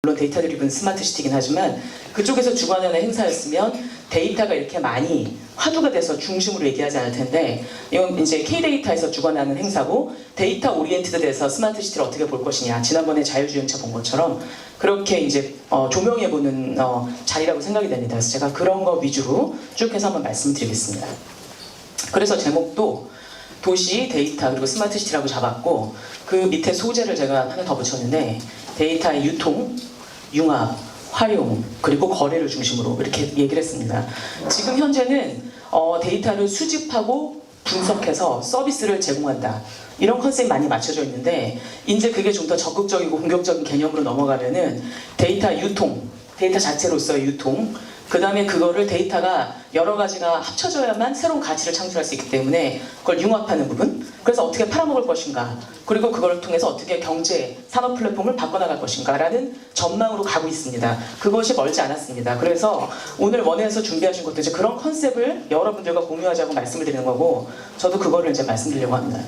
물론 데이터 드리븐 스마트 시티긴 하지만 그쪽에서 주관하는 행사였으면 데이터가 이렇게 많이 화두가 돼서 중심으로 얘기하지 않을 텐데 이건 이제 K데이터에서 주관하는 행사고 데이터 오리엔티드 돼서 스마트 시티를 어떻게 볼 것이냐, 지난번에 자율주행차 본 것처럼 그렇게 이제 조명해보는 자리라고 생각이 됩니다. 그래서 제가 그런 거 위주로 쭉 해서 한번 말씀드리겠습니다. 그래서 제목도 도시, 데이터, 그리고 스마트 시티라고 잡았고 그 밑에 소재를 제가 하나 더 붙였는데 데이터의 유통, 융합, 활용, 그리고 거래를 중심으로 이렇게 얘기를 했습니다. 지금 현재는 데이터를 수집하고 분석해서 서비스를 제공한다. 이런 컨셉이 많이 맞춰져 있는데 이제 그게 좀 더 적극적이고 공격적인 개념으로 넘어가면은 데이터 유통, 데이터 자체로서의 유통, 그 다음에 그거를 데이터가 여러 가지가 합쳐져야만 새로운 가치를 창출할 수 있기 때문에 그걸 융합하는 부분, 그래서 어떻게 팔아먹을 것인가, 그리고 그걸 통해서 어떻게 경제, 산업 플랫폼을 바꿔나갈 것인가 라는 전망으로 가고 있습니다. 그것이 멀지 않았습니다. 그래서 오늘 원에서 준비하신 것도 이제 그런 컨셉을 여러분들과 공유하자고 말씀을 드리는 거고 저도 그거를 이제 말씀드리려고 합니다.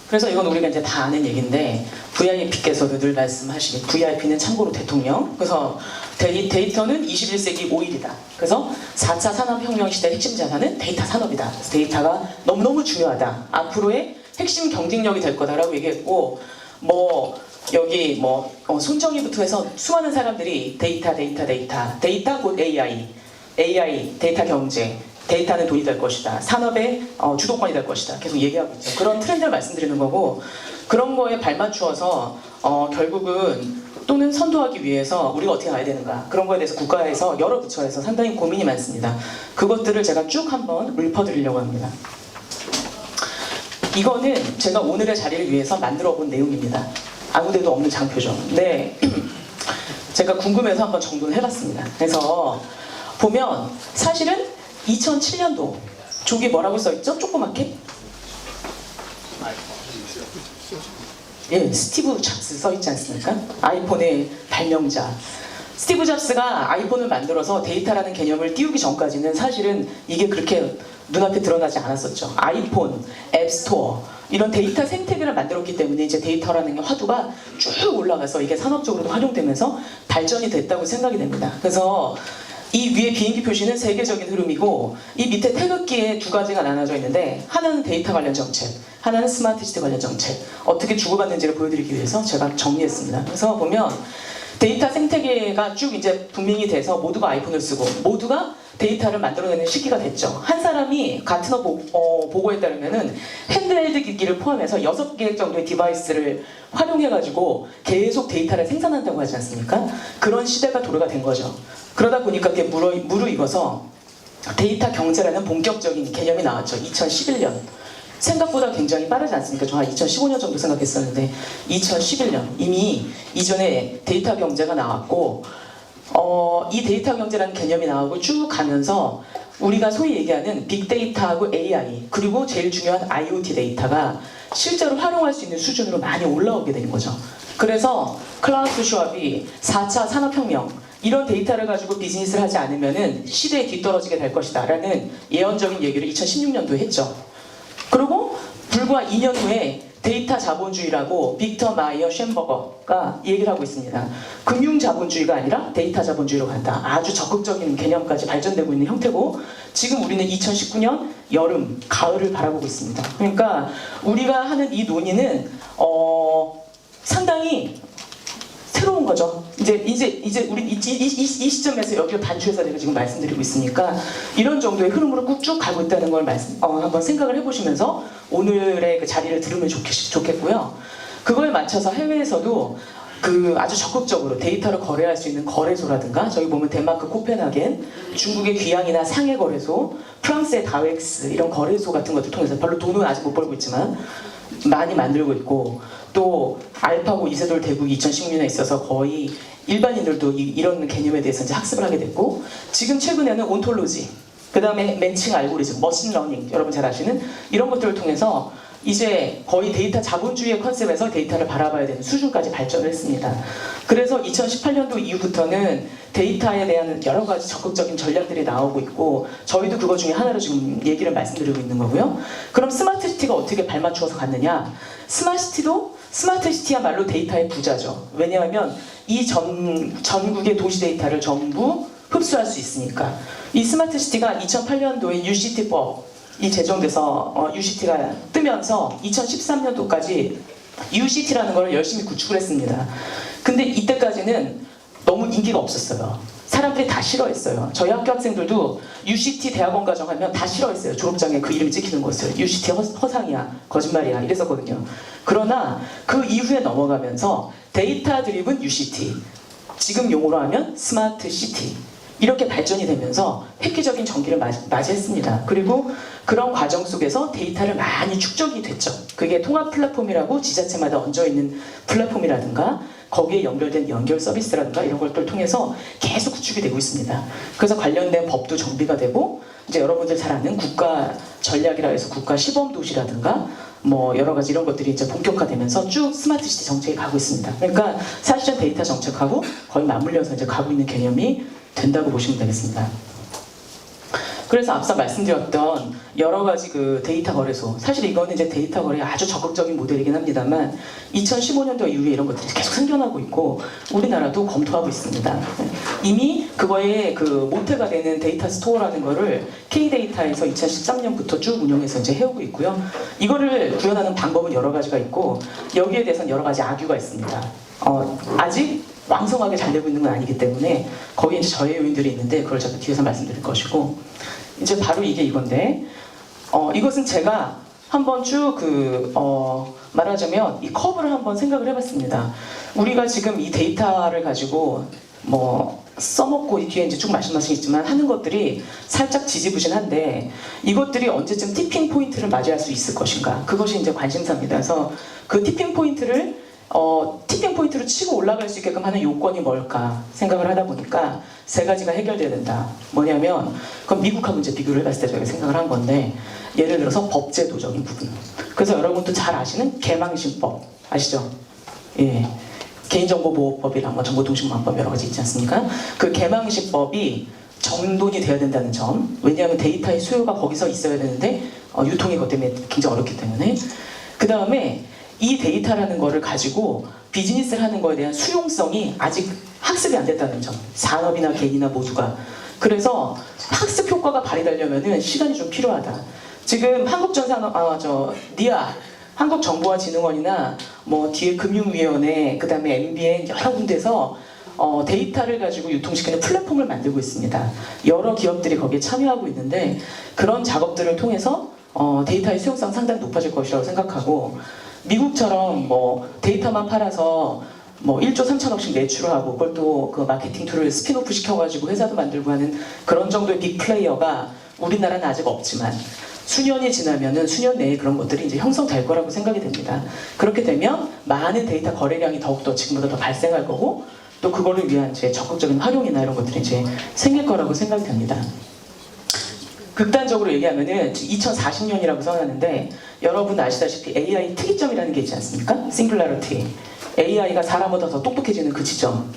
그래서 이건 우리가 이제 다 아는 얘기인데 VIP께서도 늘 말씀하시기 VIP는 참고로 대통령. 그래서 데이터는 21세기 5일이다. 그래서 4차 산업혁명 시대 핵심 자산은 데이터 산업이다. 그래서 데이터가 너무너무 중요하다. 앞으로의 핵심 경쟁력이 될 거다라고 얘기했고 여기 손정희부터 해서 수많은 사람들이 데이터 곧 AI 데이터 경제, 데이터는 돈이 될 것이다. 산업의 주도권이 될 것이다. 계속 얘기하고 있죠. 그런 트렌드를 말씀드리는 거고 그런 거에 발맞추어서 결국은 또는 선도하기 위해서 우리가 어떻게 가야 되는가 그런 거에 대해서 국가에서 여러 부처에서 상당히 고민이 많습니다. 그것들을 제가 쭉 한번 읊어드리려고 합니다. 이거는 제가 오늘의 자리를 위해서 만들어 본 내용입니다. 아무데도 없는 장표죠. 네, 제가 궁금해서 한번 정돈을 해봤습니다. 그래서 보면 사실은 2007년도 저기 뭐라고 써있죠? 조그맣게? 예, 스티브 잡스 써있지 않습니까? 아이폰의 발명자. 스티브 잡스가 아이폰을 만들어서 데이터라는 개념을 띄우기 전까지는 사실은 이게 그렇게 눈앞에 드러나지 않았었죠. 아이폰, 앱스토어 이런 데이터 생태계를 만들었기 때문에 이제 데이터라는 게 화두가 쭉 올라가서 이게 산업적으로도 활용되면서 발전이 됐다고 생각이 됩니다. 그래서 이 위에 비행기 표시는 세계적인 흐름이고 이 밑에 태극기에 두 가지가 나눠져 있는데 하나는 데이터 관련 정책, 하나는 스마트 시티 관련 정책 어떻게 주고받는지를 보여드리기 위해서 제가 정리했습니다. 그래서 보면 데이터 생태계가 쭉 이제 분명히 돼서 모두가 아이폰을 쓰고 모두가 데이터를 만들어내는 시기가 됐죠. 한 사람이 가트너 보고에 따르면은 핸드헬드 기기를 포함해서 6개 정도의 디바이스를 활용해가지고 계속 데이터를 생산한다고 하지 않습니까? 그런 시대가 도래가 된 거죠. 그러다 보니까 그게 무르익어서 데이터 경제라는 본격적인 개념이 나왔죠. 2011년. 생각보다 굉장히 빠르지 않습니까? 저 한 2015년 정도 생각했었는데 2011년 이미 이전에 데이터 경제가 나왔고 이 데이터 경제라는 개념이 나오고 쭉 가면서 우리가 소위 얘기하는 빅데이터하고 AI 그리고 제일 중요한 IoT 데이터가 실제로 활용할 수 있는 수준으로 많이 올라오게 된 거죠. 그래서 클라우스 슈왑이 4차 산업혁명 이런 데이터를 가지고 비즈니스를 하지 않으면 시대에 뒤떨어지게 될 것이다 라는 예언적인 얘기를 2016년도에 했죠. 그리고 불과 2년 후에 데이터 자본주의라고 빅터 마이어 쉔버거가 얘기를 하고 있습니다. 금융 자본주의가 아니라 데이터 자본주의로 간다. 아주 적극적인 개념까지 발전되고 있는 형태고 지금 우리는 2019년 여름, 가을을 바라보고 있습니다. 그러니까 우리가 하는 이 논의는 상당히 새로운 거죠. 이제 우리 이 시점에서 여기를 단추해서 제가 지금 말씀드리고 있으니까 이런 정도의 흐름으로 쭉 가고 있다는 걸 한번 생각을 해보시면서 오늘의 그 자리를 들으면 좋겠고요. 그거에 맞춰서 해외에서도 아주 적극적으로 데이터를 거래할 수 있는 거래소라든가 저기 보면 덴마크 코펜하겐, 중국의 귀양이나 상해 거래소, 프랑스의 다웩스 이런 거래소 같은 것들 통해서 별로 돈은 아직 못 벌고 있지만 많이 만들고 있고 또 알파고 이세돌 대국이 2016년에 있어서 거의 일반인들도 이런 개념에 대해서 이제 학습을 하게 됐고 지금 최근에는 온톨로지 그 다음에 맨칭 알고리즘, 머신러닝 여러분 잘 아시는 이런 것들을 통해서 이제 거의 데이터 자본주의의 컨셉에서 데이터를 바라봐야 되는 수준까지 발전을 했습니다. 그래서 2018년도 이후부터는 데이터에 대한 여러 가지 적극적인 전략들이 나오고 있고 저희도 그거 중에 하나로 지금 얘기를 말씀드리고 있는 거고요. 그럼 스마트 시티가 어떻게 발맞추어서 갔느냐? 스마트 시티도 스마트 시티야말로 데이터의 부자죠. 왜냐하면 이 전국의 도시 데이터를 전부 흡수할 수 있으니까. 이 스마트 시티가 2008년도에 UCT법이 제정돼서 UCT가 뜨면서 2013년도까지 UCT라는 걸 열심히 구축을 했습니다. 근데 이때까지는 너무 인기가 없었어요. 사람들이 다 싫어했어요. 저희 학교 학생들도 UCT 대학원 과정하면 다 싫어했어요. 졸업장에 그 이름이 찍히는 것을. UCT 허상이야, 거짓말이야 이랬었거든요. 그러나 그 이후에 넘어가면서 데이터 드리븐 UCT, 지금 용어로 하면 스마트 시티, 이렇게 발전이 되면서 획기적인 전기를 맞이했습니다. 그리고 그런 과정 속에서 데이터를 많이 축적이 됐죠. 그게 통합 플랫폼이라고 지자체마다 얹어있는 플랫폼이라든가 거기에 연결된 연결 서비스라든가 이런 것들을 통해서 계속 구축이 되고 있습니다. 그래서 관련된 법도 정비가 되고, 이제 여러분들 잘 아는 국가 전략이라 해서 국가 시범 도시라든가 뭐 여러 가지 이런 것들이 이제 본격화되면서 쭉 스마트 시티 정책이 가고 있습니다. 그러니까 사실은 데이터 정책하고 거의 맞물려서 이제 가고 있는 개념이 된다고 보시면 되겠습니다. 그래서 앞서 말씀드렸던 여러 가지 그 데이터 거래소, 사실 이거는 이제 데이터 거래의 아주 적극적인 모델이긴 합니다만 2015년도 이후에 이런 것들이 계속 생겨나고 있고 우리나라도 검토하고 있습니다. 이미 그거에 그 모태가 되는 데이터 스토어라는 거를 K데이터에서 2013년부터 쭉 운영해서 이제 해오고 있고요. 이거를 구현하는 방법은 여러 가지가 있고 여기에 대해서는 여러 가지 악유가 있습니다. 아직 왕성하게 잘 되고 있는 건 아니기 때문에 거기에 이제 저의 요인들이 있는데 그걸 제가 뒤에서 말씀드릴 것이고, 이제 바로 이게 이건데 이것은 제가 한번 쭉 말하자면 이 커브를 한번 생각을 해봤습니다. 우리가 지금 이 데이터를 가지고 뭐 써먹고 뒤에 이제 쭉 말씀하시겠지만 하는 것들이 살짝 지지부진한데 이것들이 언제쯤 티핑 포인트를 맞이할 수 있을 것인가, 그것이 이제 관심사입니다. 그래서 그 티핑 포인트를 티핑 포인트로 치고 올라갈 수 있게끔 하는 요건이 뭘까 생각을 하다 보니까 세 가지가 해결돼야 된다. 뭐냐면 그건 미국하고 이제 비교를 해봤을 때 저희가 생각을 한 건데, 예를 들어서 법제도적인 부분. 그래서 여러분도 잘 아시는 개망신법 아시죠? 예. 개인정보보호법이랑 뭐 정보통신망법 여러 가지 있지 않습니까? 그 개망신법이 정돈이 돼야 된다는 점. 왜냐하면 데이터의 수요가 거기서 있어야 되는데 유통이 그것 때문에 굉장히 어렵기 때문에. 그 다음에 이 데이터라는 거를 가지고 비즈니스를 하는 거에 대한 수용성이 아직 학습이 안 됐다는 점. 산업이나 개인이나 모두가. 그래서 학습 효과가 발휘되려면 시간이 좀 필요하다. 지금 NIA, 한국정보화진흥원이나 뭐 뒤에 금융위원회, 그 다음에 MBN 여러 군데서 데이터를 가지고 유통시키는 플랫폼을 만들고 있습니다. 여러 기업들이 거기에 참여하고 있는데 그런 작업들을 통해서 데이터의 수용성 상당히 높아질 것이라고 생각하고, 미국처럼 뭐 데이터만 팔아서 뭐 1조 3천억씩 매출하고 그걸 또 그 마케팅 툴을 스피노프 시켜가지고 회사도 만들고 하는 그런 정도의 빅 플레이어가 우리나라는 아직 없지만 수년이 지나면은 수년 내에 그런 것들이 이제 형성될 거라고 생각이 됩니다. 그렇게 되면 많은 데이터 거래량이 더욱더 지금보다 더 발생할 거고, 또 그거를 위한 이제 적극적인 활용이나 이런 것들이 이제 생길 거라고 생각이 됩니다. 극단적으로 얘기하면은 2040년이라고 써놨는데 여러분 아시다시피 AI 특이점이라는 게 있지 않습니까? 싱글라리티. AI가 사람보다 더 똑똑해지는 그 지점.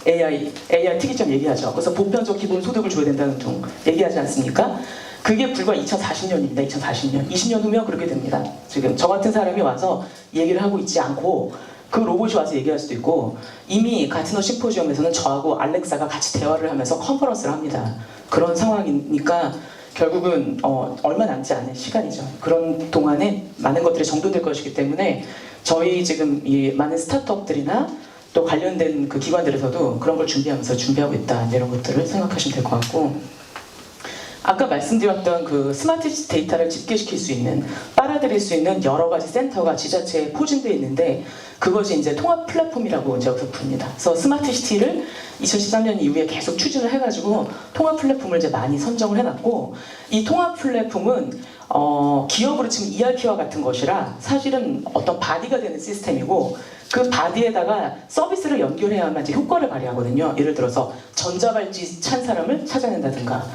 AI 특이점 얘기하죠. 그래서 보편적 기본 소득을 줘야 된다는 등 얘기하지 않습니까? 그게 불과 2040년입니다. 2040년. 20년 후면 그렇게 됩니다. 지금 저 같은 사람이 와서 얘기를 하고 있지 않고 그 로봇이 와서 얘기할 수도 있고, 이미 가트너 심포지엄에서는 저하고 알렉사가 같이 대화를 하면서 컨퍼런스를 합니다. 그런 상황이니까 결국은 얼마 남지 않은 시간이죠. 그런 동안에 많은 것들이 정돈될 것이기 때문에 저희 지금 이 많은 스타트업들이나 또 관련된 그 기관들에서도 그런 걸 준비하고 있다, 이런 것들을 생각하시면 될 것 같고, 아까 말씀드렸던 그 스마트 데이터를 집계시킬 수 있는, 빨아들일 수 있는 여러 가지 센터가 지자체에 포진되어 있는데 그것이 이제 통합 플랫폼이라고 이제 여기서 부릅니다. 그래서 스마트 시티를 2013년 이후에 계속 추진을 해가지고 통합 플랫폼을 이제 많이 선정을 해놨고, 이 통합 플랫폼은 기업으로 치면 ERP와 같은 것이라 사실은 어떤 바디가 되는 시스템이고, 그 바디에다가 서비스를 연결해야만 이제 효과를 발휘하거든요. 예를 들어서 전자발찌 찬 사람을 찾아낸다든가,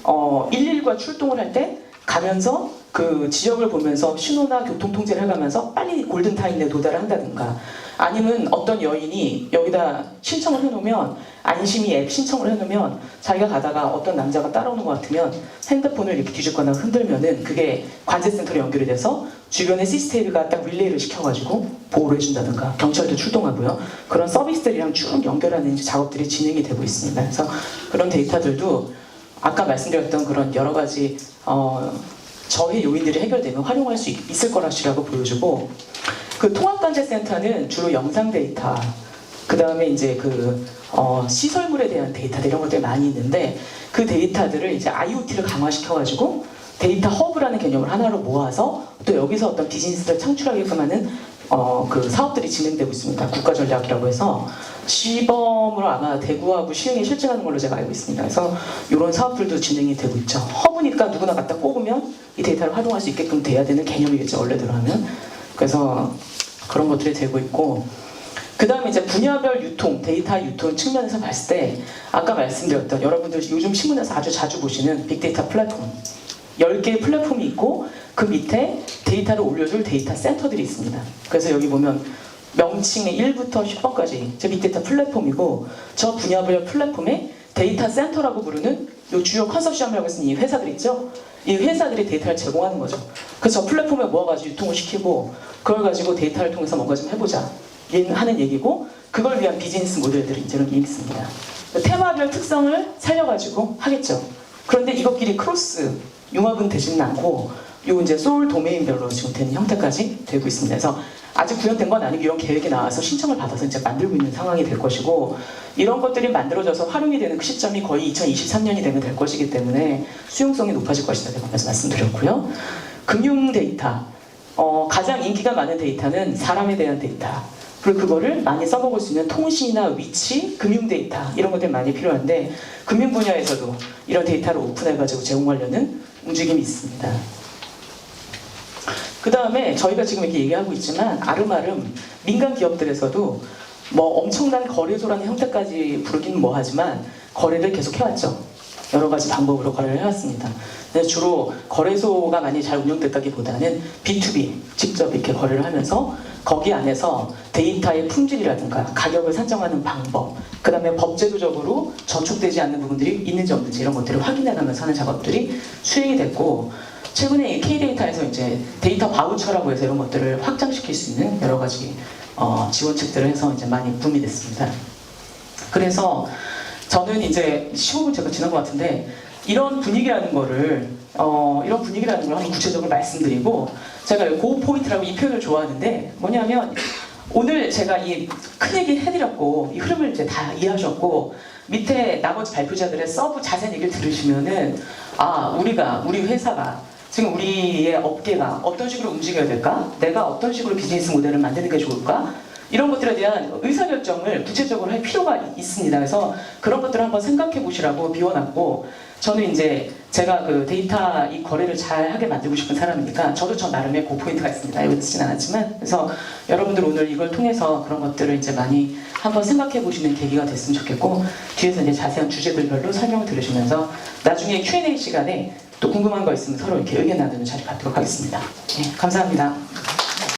119가 출동을 할 때 가면서 그 지역을 보면서 신호나 교통통제를 해가면서 빨리 골든타임에 도달을 한다든가, 아니면 어떤 여인이 여기다 신청을 해놓으면, 안심이 앱 신청을 해놓으면 자기가 가다가 어떤 남자가 따라오는 것 같으면 핸드폰을 이렇게 뒤집거나 흔들면은 그게 관제센터로 연결이 돼서 주변에 CCTV가 딱 릴레이를 시켜가지고 보호를 해준다든가 경찰도 출동하고요. 그런 서비스들이랑 쭉 연결하는 이제 작업들이 진행이 되고 있습니다. 그래서 그런 데이터들도 아까 말씀드렸던 그런 여러 가지 저해 요인들이 해결되면 활용할 수 있을 거라고 보여주고, 그 통합관제센터는 주로 영상 데이터, 그 다음에 이제 시설물에 대한 데이터 이런 것들이 많이 있는데, 그 데이터들을 이제 IoT를 강화시켜가지고 데이터 허브라는 개념을 하나로 모아서 또 여기서 어떤 비즈니스를 창출하게끔 하는 그 사업들이 진행되고 있습니다. 국가전략이라고 해서 시범으로 아마 대구하고 시흥에 실증하는 걸로 제가 알고 있습니다. 그래서 이런 사업들도 진행이 되고 있죠. 허브니까 누구나 갖다 꼽으면 이 데이터를 활용할 수 있게끔 돼야 되는 개념이겠죠, 원래대로 하면. 그래서 그런 것들이 되고 있고, 그 다음에 이제 분야별 유통, 데이터 유통 측면에서 봤을 때 아까 말씀드렸던 여러분들 요즘 신문에서 아주 자주 보시는 빅데이터 플랫폼 10개의 플랫폼이 있고 그 밑에 데이터를 올려줄 데이터 센터들이 있습니다. 그래서 여기 보면 명칭의 1부터 10번까지 제 빅데이터 플랫폼이고, 저 분야별 플랫폼에 데이터 센터라고 부르는 요 주요 컨소시엄이라고 쓰는 이 회사들 있죠? 이 회사들이 데이터를 제공하는 거죠. 그래서 저 플랫폼에 모아가지고 유통을 시키고 그걸 가지고 데이터를 통해서 뭔가 좀 해보자 하는 얘기고, 그걸 위한 비즈니스 모델들이 이제 여기 있습니다. 테마별 특성을 살려가지고 하겠죠. 그런데 이것끼리 크로스 융합은 되지는 않고 요 이제 소울 도메인별로 지금 되는 형태까지 되고 있습니다. 그래서 아직 구현된 건 아니고 이런 계획이 나와서 신청을 받아서 이제 만들고 있는 상황이 될 것이고, 이런 것들이 만들어져서 활용이 되는 그 시점이 거의 2023년이 되면 될 것이기 때문에 수용성이 높아질 것이다 제가 말씀드렸고요. 금융 데이터, 가장 인기가 많은 데이터는 사람에 대한 데이터, 그리고 그거를 많이 써먹을 수 있는 통신이나 위치, 금융 데이터 이런 것들 많이 필요한데, 금융 분야에서도 이런 데이터를 오픈해가지고 제공하려는 움직임이 있습니다. 그 다음에 저희가 지금 이렇게 얘기하고 있지만 아름아름 민간 기업들에서도 뭐 엄청난 거래소라는 형태까지 부르기는 뭐하지만 거래를 계속 해왔죠. 여러 가지 방법으로 거래를 해왔습니다. 근데 주로 거래소가 많이 잘 운영됐다기보다는 B2B 직접 이렇게 거래를 하면서 거기 안에서 데이터의 품질이라든가 가격을 산정하는 방법, 그 다음에 법제도적으로 저촉되지 않는 부분들이 있는지 없는지 이런 것들을 확인해가면서 하는 작업들이 수행이 됐고, 최근에 K데이터에서 이제 데이터 바우처라고 해서 이런 것들을 확장시킬 수 있는 여러 가지 지원책들을 해서 이제 많이 붐이 됐습니다. 그래서 저는 이제 15분 제가 지난 것 같은데 이런 분위기라는 거를 한번 구체적으로 말씀드리고, 제가 고 포인트라고 이 표현을 좋아하는데 뭐냐면, 오늘 제가 이 큰 얘기 해드렸고 이 흐름을 이제 다 이해하셨고 밑에 나머지 발표자들의 서브 자세한 얘기를 들으시면은 우리 회사가 지금 우리의 업계가 어떤 식으로 움직여야 될까? 내가 어떤 식으로 비즈니스 모델을 만드는 게 좋을까? 이런 것들에 대한 의사결정을 구체적으로 할 필요가 있습니다. 그래서 그런 것들을 한번 생각해 보시라고 비워놨고, 저는 이제 제가 그 데이터 이 거래를 잘 하게 만들고 싶은 사람이니까 저도 저 나름의 고 포인트가 있습니다. 여기 쓰진 않았지만, 그래서 여러분들 오늘 이걸 통해서 그런 것들을 이제 많이 한번 생각해 보시는 계기가 됐으면 좋겠고, 뒤에서 이제 자세한 주제들별로 설명을 들으시면서 나중에 Q&A 시간에 또 궁금한 거 있으면 서로 이렇게 의견 나누는 자리 갖도록 하겠습니다. 네, 감사합니다.